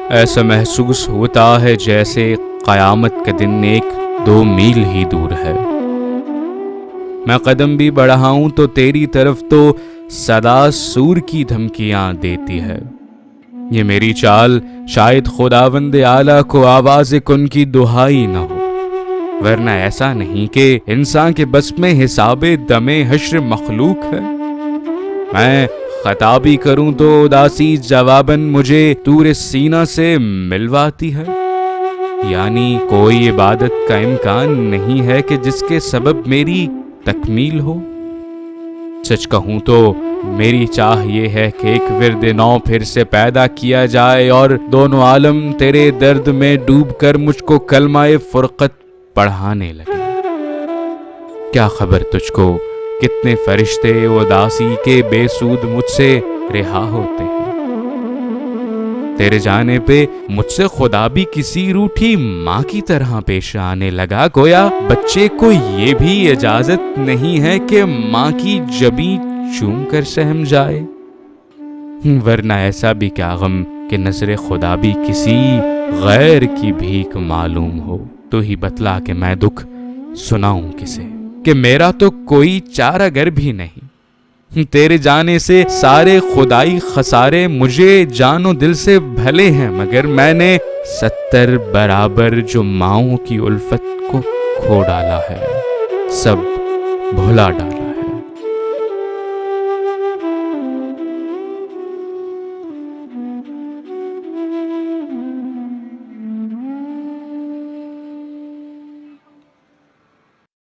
ایسا محسوس ہوتا ہے جیسے قیامت کا دن 1-2 میل ہی دور ہے۔ میں قدم بھی بڑھاؤں تو تیری طرف تو صدا سور کی دھمکیاں دیتی ہے۔ یہ میری چال شاید خداوند اعلیٰ کو آواز کن کی دہائی نہ ہو، ورنہ ایسا نہیں کہ انسان کے بس میں حساب دم حشر مخلوق ہے۔ میں خطابی کروں تو اداسی جواباً مجھے تور سینہ سے ملواتی ہے۔ یعنی کوئی عبادت کا امکان نہیں ہے کہ جس کے سبب میری تکمیل ہو۔ سچ کہوں تو میری چاہ یہ ہے کہ ایک ورد نو پھر سے پیدا کیا جائے اور دونوں عالم تیرے درد میں ڈوب کر مجھ کو کلمہ فرقت پڑھانے لگے۔ کیا خبر تجھ کو کتنے فرشتے اداسی کے بے سود مجھ سے رہا ہوتے ہیں۔ تیرے جانے پہ مجھ سے خدا بھی کسی روٹھی ماں کی طرح پیش آنے لگا، گویا بچے کو یہ بھی اجازت نہیں ہے کہ ماں کی جبیں چوم کر سہم جائے۔ ورنہ ایسا بھی کیا غم کہ نظر خدا بھی کسی غیر کی بھیک معلوم ہو۔ تو ہی بتلا کہ میں دکھ سناؤں کسے، کہ میرا تو کوئی چارہ گر بھی نہیں۔ تیرے جانے سے سارے خدائی خسارے مجھے جان و دل سے بھلے ہیں، مگر میں نے 70 برابر جو ماؤں کی الفت کو کھو ڈالا ہے، سب بھلا ڈالا۔